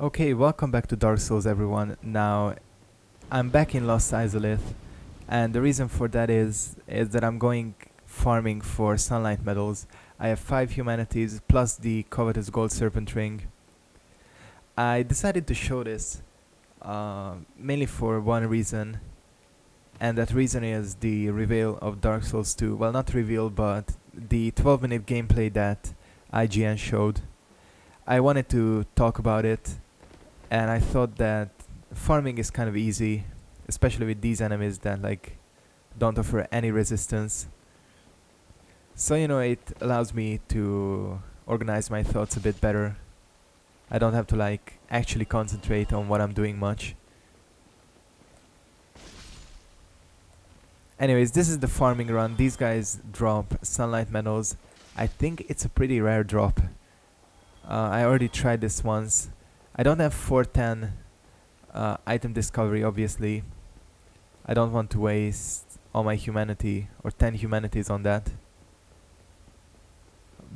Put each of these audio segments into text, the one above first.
Okay, welcome back to Dark Souls everyone. Now, I'm back in Lost Izalith, and the reason for that is that I'm going farming for sunlight medals. I have 5 humanities plus the covetous gold serpent ring. I decided to show this mainly for one reason, and that reason is the reveal of Dark Souls 2. Well, not reveal, but the 12-minute gameplay that IGN showed. I wanted to talk about it, and I thought that farming is kind of easy, especially with these enemies that like don't offer any resistance. So it allows me to organize my thoughts a bit better. I don't have to like actually concentrate on what I'm doing much. Anyways, this is the farming run. These guys drop sunlight medals. I think it's a pretty rare drop. I already tried this once. I don't have 410 item discovery, obviously. I don't want to waste all my humanity or 10 humanities on that.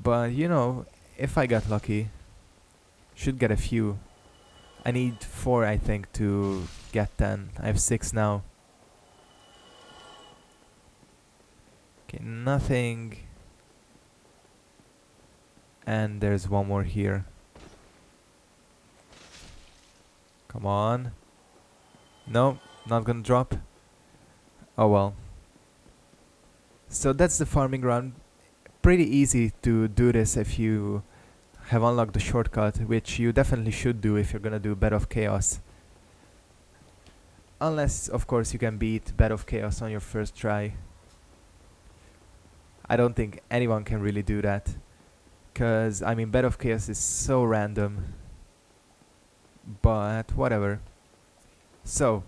But if I get lucky, should get a few. I need 4, I think, to get 10. I have 6 now. Okay, nothing. And there's one more here. Come on. No, not gonna drop. Oh well. So that's the farming run. Pretty easy to do this if you have unlocked the shortcut, which you definitely should do if you're gonna do Bed of Chaos. Unless, of course, you can beat Bed of Chaos on your first try. I don't think anyone can really do that. Cause, I mean, Bed of Chaos is so random. But, whatever. So,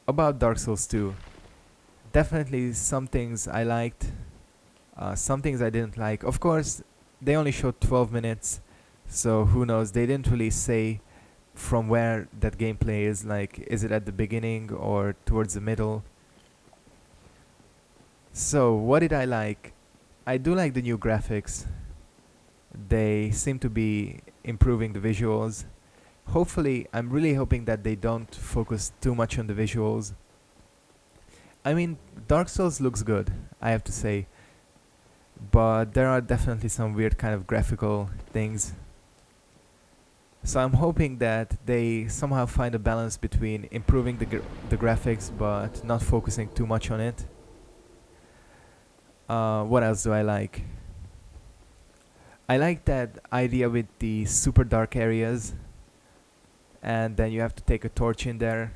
about Dark Souls 2. Definitely some things I liked. Some things I didn't like. Of course, they only showed 12 minutes. So, who knows? They didn't really say from where that gameplay is. Like, is it at the beginning or towards the middle? So, what did I like? I do like the new graphics. They seem to be improving the visuals. Hopefully, I'm really hoping that they don't focus too much on the visuals. I mean, Dark Souls looks good, I have to say. But there are definitely some weird kind of graphical things. So I'm hoping that they somehow find a balance between improving the graphics but not focusing too much on it. What else do I like? I like that idea with the super dark areas, and then you have to take a torch in there.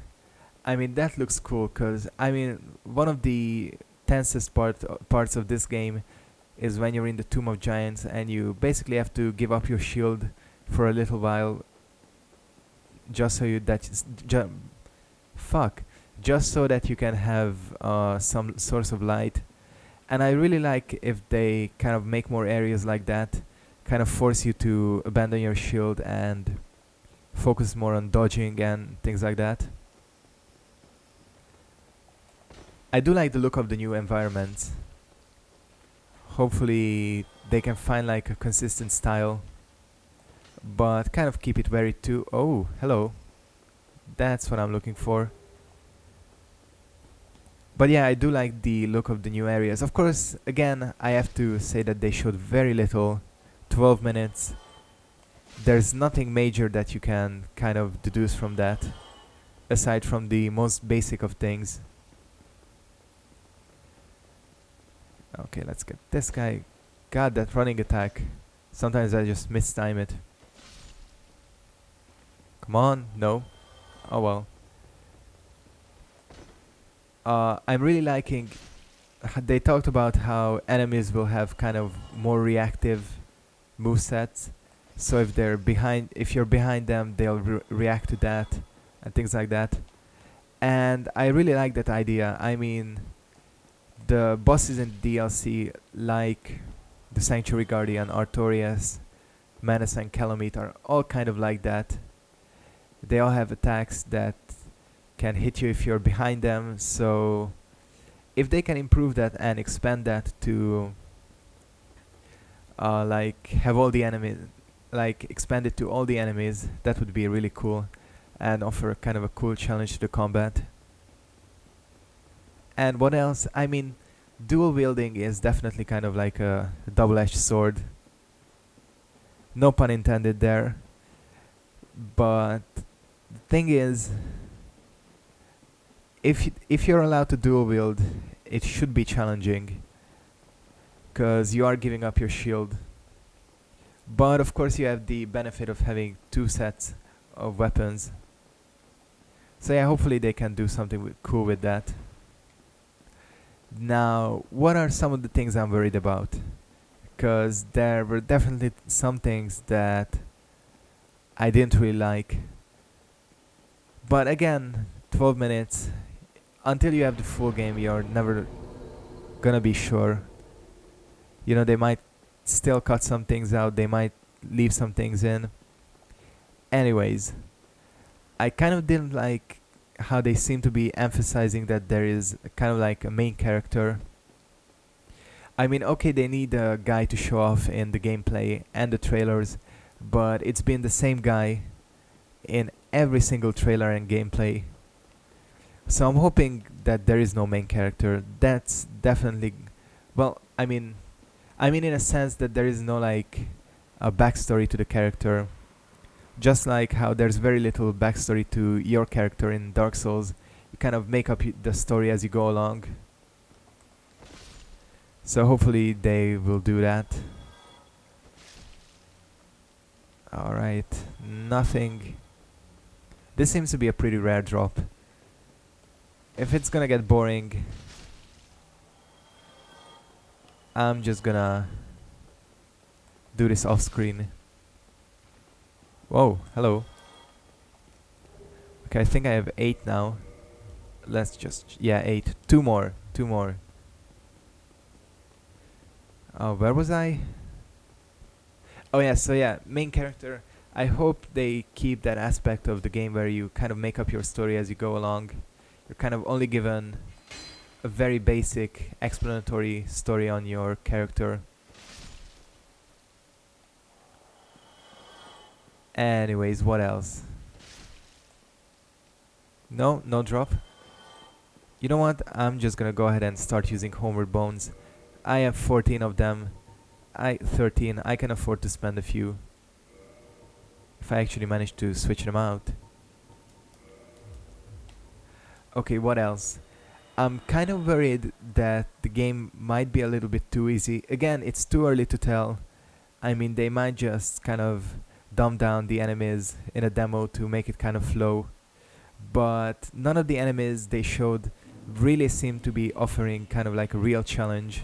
I mean, that looks cool, because I mean, one of the tensest parts of this game is when you're in the Tomb of Giants and you basically have to give up your shield for a little while just so you just so that you can have some source of light. And I really like if they kind of make more areas like that, kind of force you to abandon your shield and focus more on dodging and things like that. I do like the look of the new environments. Hopefully they can find like a consistent style, but kind of keep it very too... Oh, hello. That's what I'm looking for. But yeah, I do like the look of the new areas. Of course, again, I have to say that they showed very little. 12 minutes. There's nothing major that you can kind of deduce from that, aside from the most basic of things. Okay, let's get this guy. God, that running attack. Sometimes I just mistime it. Come on, no. Oh well. I'm really liking... They talked about how enemies will have kind of more reactive movesets. So if you're behind them, they'll react to that and things like that. And I really like that idea. I mean, the bosses in DLC, like the Sanctuary Guardian, Artorias, Menace and Calamite, are all kind of like that. They all have attacks that can hit you if you're behind them, so if they can improve that and expand that to like have all the enemies like expand it to all the enemies. That would be really cool and offer kind of a cool challenge to the combat. And what else? I mean, dual wielding is definitely kind of like a double-edged sword. No pun intended there. But the thing is, if you're allowed to dual wield, it should be challenging, because you are giving up your shield. But of course you have the benefit of having 2 sets of weapons. So yeah, hopefully they can do something cool with that. Now, what are some of the things I'm worried about? Because there were definitely some things that I didn't really like. But again, 12 minutes. Until you have the full game, you're never gonna be sure. You know, they might still cut some things out, they might leave some things in. Anyways, I kind of didn't like how they seem to be emphasizing that there is kind of like a main character. I mean, okay, they need a guy to show off in the gameplay and the trailers, but it's been the same guy in every single trailer and gameplay. So I'm hoping that there is no main character. That's definitely, well, I mean in a sense that there is no like a backstory to the character. Just like how there's very little backstory to your character in Dark Souls, you kind of make up the story as you go along. So hopefully they will do that. Alright, nothing. This seems to be a pretty rare drop. If it's gonna get boring, I'm just gonna do this off screen. Whoa, hello. Okay, I think I have 8 now. Let's just, yeah, 8. 2 more. Oh, where was I? Oh yeah, so yeah, main character. I hope they keep that aspect of the game where you kind of make up your story as you go along. You're kind of only given a very basic explanatory story on your character. Anyways, what else? No drop. You know what? I'm just gonna go ahead and start using homeward bones. I have 14 of them. 13. I can afford to spend a few. If I actually manage to switch them out. Okay, what else? I'm kind of worried that the game might be a little bit too easy. Again, it's too early to tell. I mean, they might just kind of dumb down the enemies in a demo to make it kind of flow. But none of the enemies they showed really seem to be offering kind of like a real challenge.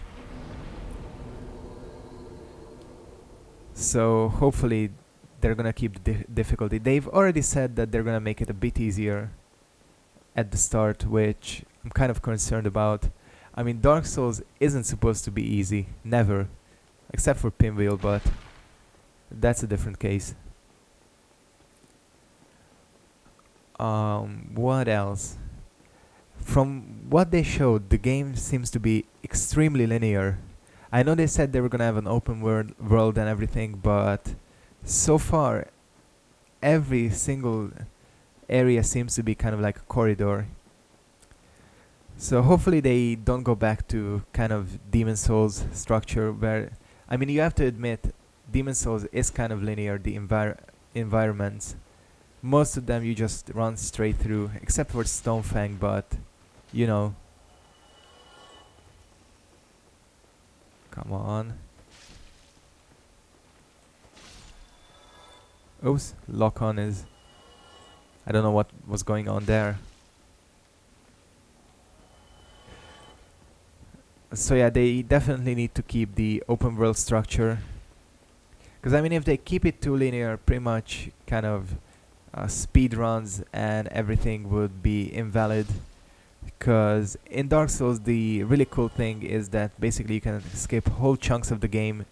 So hopefully they're gonna keep the difficulty. They've already said that they're gonna make it a bit easier at the start, which I'm kind of concerned about. I mean, Dark Souls isn't supposed to be easy, never, except for Pinwheel, but that's a different case. What else? From what they showed, the game seems to be extremely linear. I know they said they were gonna have an open world and everything, but so far every single area seems to be kind of like a corridor. So hopefully they don't go back to kind of Demon Souls structure where, I mean, you have to admit, Demon Souls is kind of linear, the environments. Most of them you just run straight through, except for Stonefang, but, you know. Come on. Oops, lock on is... I don't know what was going on there. So yeah, they definitely need to keep the open world structure. Because I mean, if they keep it too linear, pretty much kind of speed runs and everything would be invalid. Because in Dark Souls, the really cool thing is that basically you can skip whole chunks of the game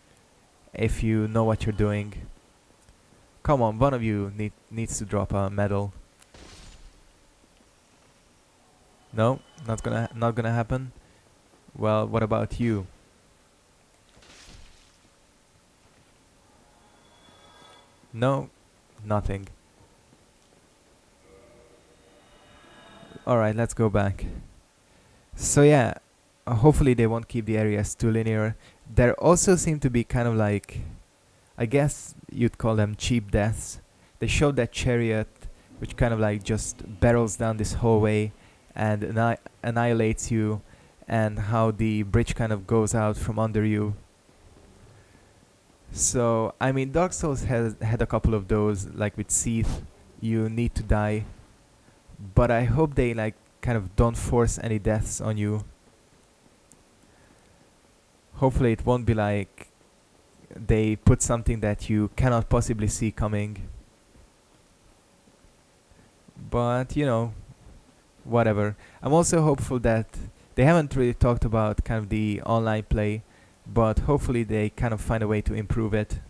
if you know what you're doing. Come on, one of you needs to drop a medal. No, not gonna happen. Well, what about you? No, nothing. Alright, let's go back. So yeah, hopefully they won't keep the areas too linear. There also seem to be kind of like, I guess you'd call them cheap deaths. They showed that chariot, which kind of like just barrels down this hallway and annihilates you, and how the bridge kind of goes out from under you. So, I mean, Dark Souls has had a couple of those, like with Seath, you need to die. But I hope they like kind of don't force any deaths on you. Hopefully it won't be like they put something that you cannot possibly see coming. But, you know, whatever. I'm also hopeful that they haven't really talked about kind of the online play, but hopefully they kind of find a way to improve it.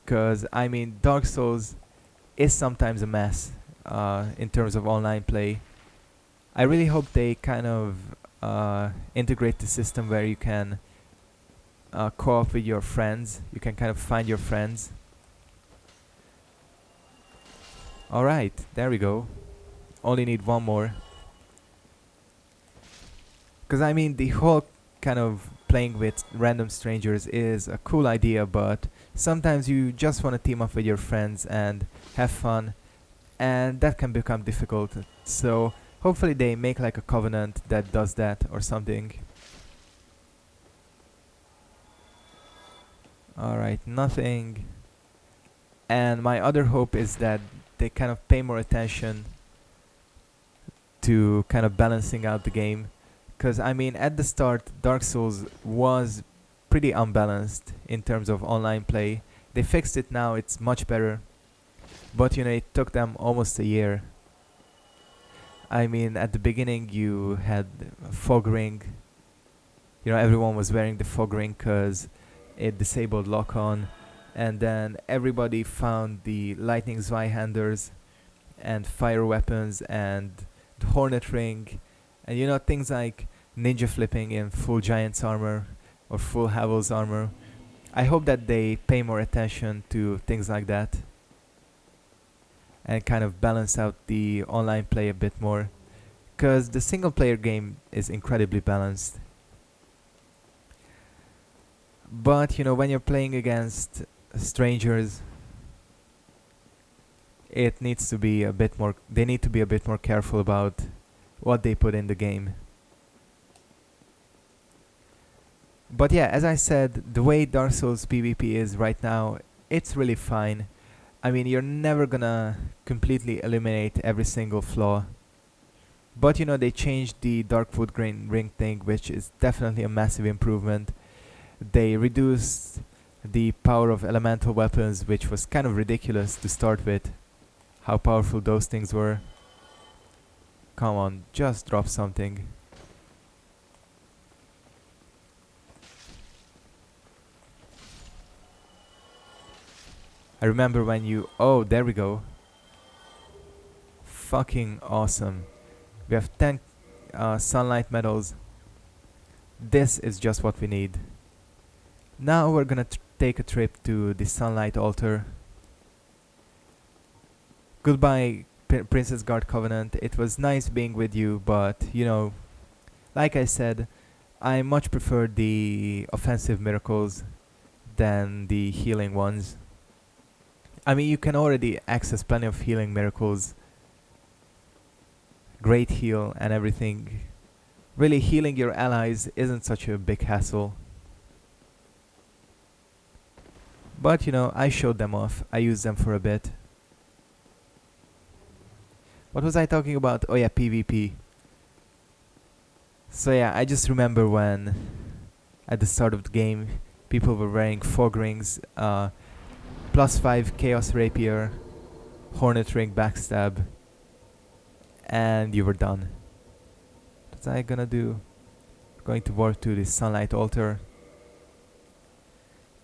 Because, I mean, Dark Souls is sometimes a mess in terms of online play. I really hope they kind of integrate the system where you can co-op with your friends. You can kind of find your friends. Alright, there we go. Only need one more. Because I mean, the whole kind of playing with random strangers is a cool idea, but sometimes you just want to team up with your friends and have fun, and that can become difficult. So hopefully they make like a covenant that does that or something. Alright, nothing. And my other hope is that they kind of pay more attention to kind of balancing out the game. Because I mean, at the start, Dark Souls was pretty unbalanced in terms of online play. They fixed it now, it's much better. But you know, it took them almost a year. I mean, at the beginning you had fog ring. You know, everyone was wearing the fog ring because it disabled lock-on. And then everybody found the lightning Zweihanders and fire weapons and the hornet ring. And you know, things like ninja flipping in full giant's armor or full Havel's armor. I hope that they pay more attention to things like that and kind of balance out the online play a bit more, because the single player game is incredibly balanced. But you know, when you're playing against strangers, it needs to be a bit more, they need to be a bit more careful about what they put in the game. But yeah, as I said, the way Dark Souls PvP is right now, it's really fine. I mean, you're never gonna completely eliminate every single flaw. But you know, they changed the Darkwood ring thing, which is definitely a massive improvement. They reduced the power of elemental weapons, which was kind of ridiculous to start with, how powerful those things were. Come on, just drop something. I remember when you... Oh, there we go. Fucking awesome. We have 10 sunlight medals. This is just what we need. Now we're gonna take a trip to the sunlight altar. Goodbye, Princess Guard Covenant. It was nice being with you, but you know, like I said, I much prefer the offensive miracles than the healing ones. I mean, you can already access plenty of healing miracles. Great heal and everything. Really, healing your allies isn't such a big hassle. But you know, I showed them off. I used them for a bit. What was I talking about? Oh yeah, PvP. So yeah, I just remember when at the start of the game people were wearing fog rings, +5 Chaos Rapier, Hornet Ring Backstab, and you were done. What was I gonna do? Going to warp to the Sunlight Altar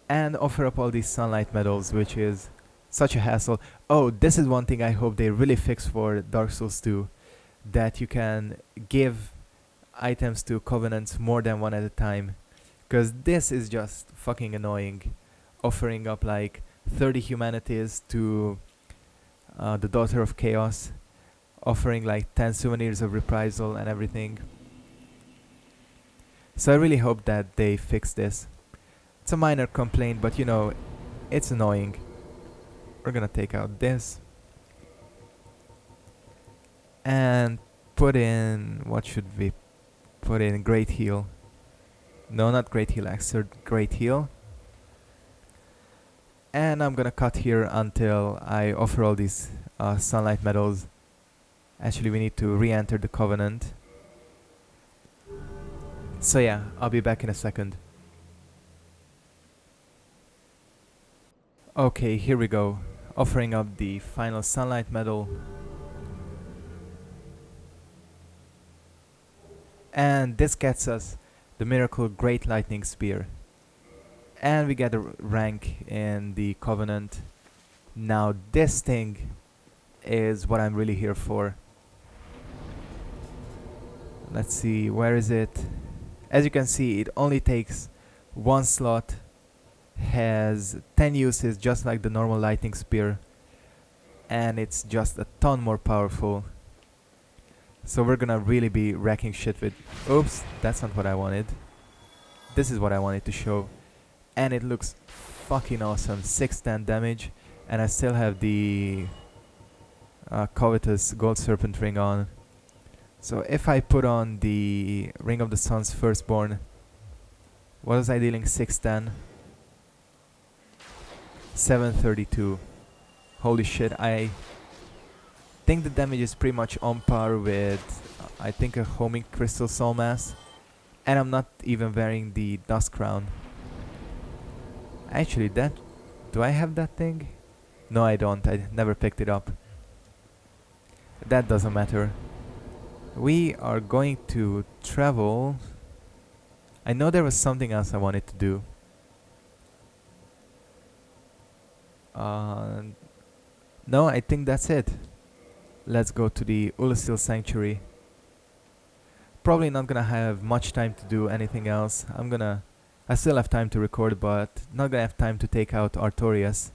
and offer up all these Sunlight medals, which is such a hassle. Oh, this is one thing I hope they really fix for Dark Souls 2, that you can give items to covenants more than one at a time, because this is just fucking annoying, offering up like 30 humanities to the Daughter of Chaos, offering like 10 souvenirs of reprisal and everything. So I really hope that they fix this. It's a minor complaint, but you know, it's annoying. We're gonna take out this and put in, what should we put in? Great Heal. No, not Great Heal, Exert Great Heal. And I'm gonna cut here until I offer all these sunlight medals. Actually, we need to re-enter the Covenant. So yeah, I'll be back in a second. Okay, here we go. Offering up the final sunlight medal. And this gets us the Miracle Great Lightning Spear. And we get a rank in the Covenant. Now this thing is what I'm really here for. Let's see, where is it? As you can see, it only takes one slot, has 10 uses just like the normal lightning spear, and it's just a ton more powerful. So we're gonna really be wrecking shit with... Oops, that's not what I wanted. This is what I wanted to show. And it looks fucking awesome. 610 damage, and I still have the covetous gold serpent ring on. So if I put on the Ring of the Sun's Firstborn, what was I dealing? 610? 732. Holy shit, I think the damage is pretty much on par with, I think, a homing crystal soul mass. And I'm not even wearing the dust crown. Actually, do I have that thing? No, I don't. I never picked it up. That doesn't matter. We are going to travel. I know there was something else I wanted to do. No, I think that's it. Let's go to the Ulasil Sanctuary. Probably not gonna have much time to do anything else. I still have time to record, but not gonna have time to take out Artorias.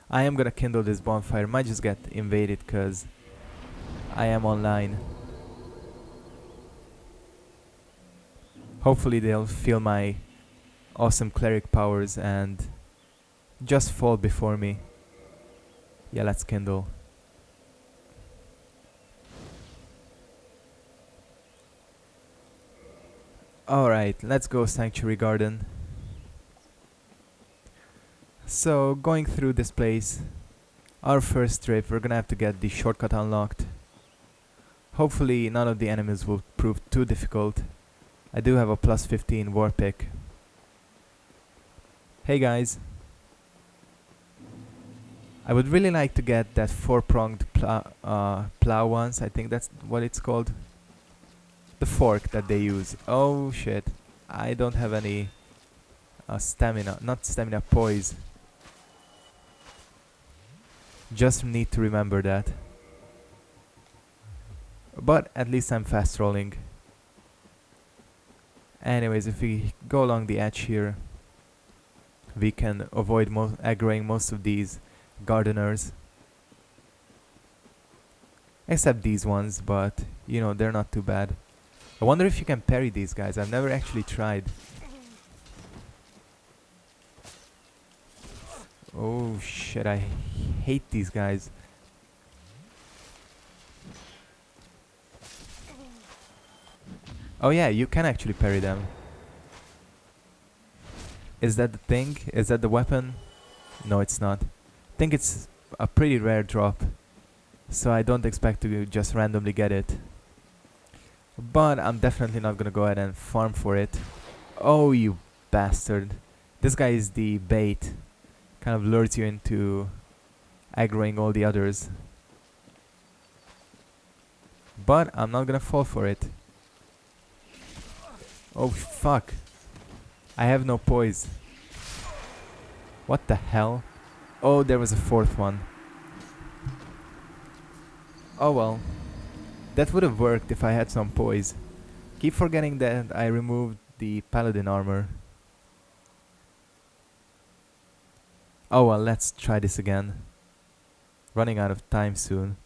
I am gonna kindle this bonfire. Might just get invaded because I am online. Hopefully they'll feel my awesome cleric powers and just fall before me. Yeah, let's kindle. Alright, let's go Sanctuary Garden. So, going through this place, our first trip, we're gonna have to get the shortcut unlocked. Hopefully none of the enemies will prove too difficult. I do have a plus 15 war pick. Hey guys. I would really like to get that 4-pronged plow once. I think that's what it's called. The fork that they use. Oh shit. I don't have any stamina. Not stamina, poise. Just need to remember that. But at least I'm fast rolling. Anyways, if we go along the edge here, we can avoid aggroing most of these gardeners. Except these ones, but you know, they're not too bad. I wonder if you can parry these guys. I've never actually tried. Oh shit, I hate these guys. Oh yeah, you can actually parry them. Is that the thing? Is that the weapon? No, it's not. I think it's a pretty rare drop, so I don't expect to just randomly get it. But I'm definitely not gonna go ahead and farm for it. Oh, you bastard. This guy is the bait. Kind of lures you into aggroing all the others. But I'm not gonna fall for it. Oh fuck. I have no poise. What the hell? Oh, there was a fourth one. Oh well. That would have worked if I had some poise. Keep forgetting that I removed the paladin armor. Oh well, let's try this again. Running out of time soon.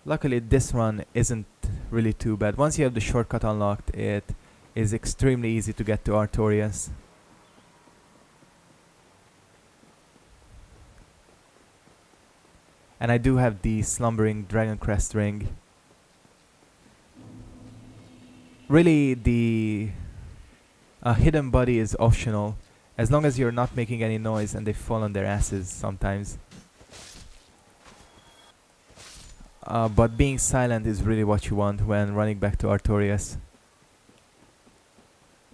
Luckily this run isn't really too bad. Once you have the shortcut unlocked, it is extremely easy to get to Artorias. And I do have the Slumbering Dragon Crest ring. Really, the hidden body is optional, as long as you're not making any noise and they fall on their asses sometimes. But being silent is really what you want when running back to Artorias.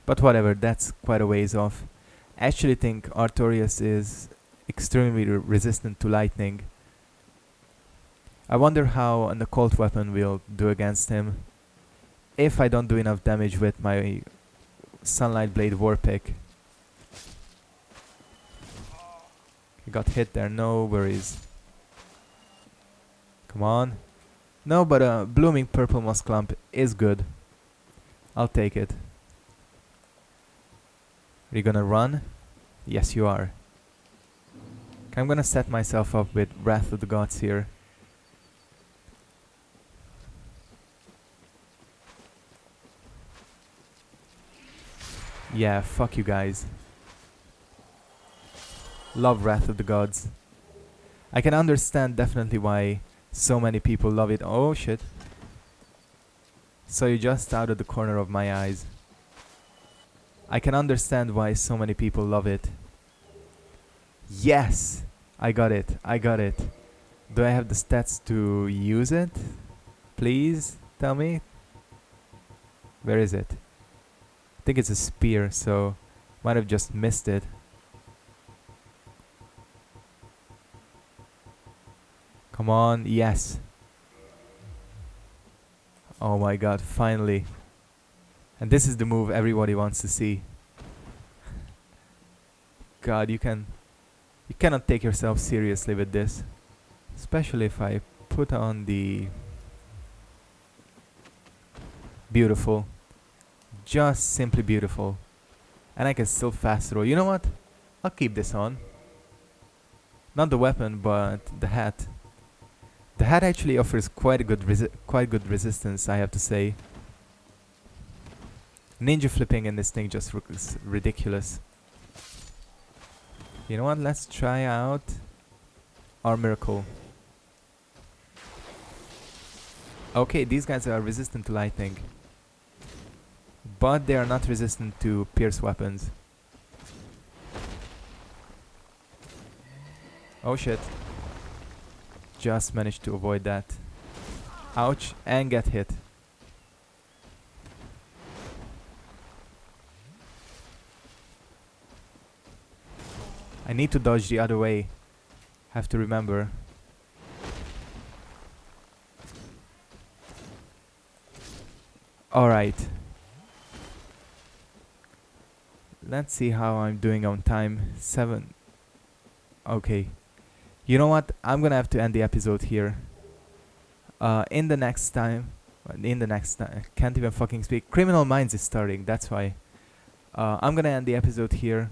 But whatever, that's quite a ways off. I actually think Artorias is extremely resistant to lightning. I wonder how an occult weapon will do against him. If I don't do enough damage with my Sunlight Blade Warpick. He got hit there, no worries. Come on. No, but a Blooming Purple Moss Clump is good. I'll take it. Are you gonna run? Yes, you are. Okay, I'm gonna set myself up with Wrath of the Gods here. Yeah, fuck you guys. Love Wrath of the Gods. I can understand definitely why so many people love it. Oh shit. So you just out of the corner of my eyes. I can understand why so many people love it. Yes! I got it. I got it. Do I have the stats to use it? Please tell me. Where is it? I think it's a spear, so might have just missed it. Come on, yes. Oh my god, finally. And this is the move everybody wants to see. God, you cannot take yourself seriously with this. Especially if I put on the beautiful. Just simply beautiful. And I can still fast throw. You know what? I'll keep this on. Not the weapon, but the hat. The hat actually offers quite good resistance, I have to say. Ninja flipping in this thing just looks ridiculous. You know what? Let's try out our miracle. Okay, these guys are resistant to lightning. But they are not resistant to pierce weapons. Oh shit. Just managed to avoid that. Ouch, and get hit. I need to dodge the other way. Have to remember. Alright. Let's see how I'm doing on time. 7. Okay. You know what? I'm gonna have to end the episode here. In the next time... can't even fucking speak. Criminal Minds is starting, that's why. I'm gonna end the episode here.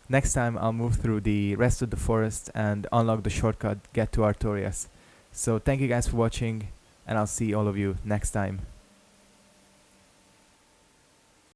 Next time I'll move through the rest of the forest and unlock the shortcut, get to Artorias. So thank you guys for watching, and I'll see all of you next time.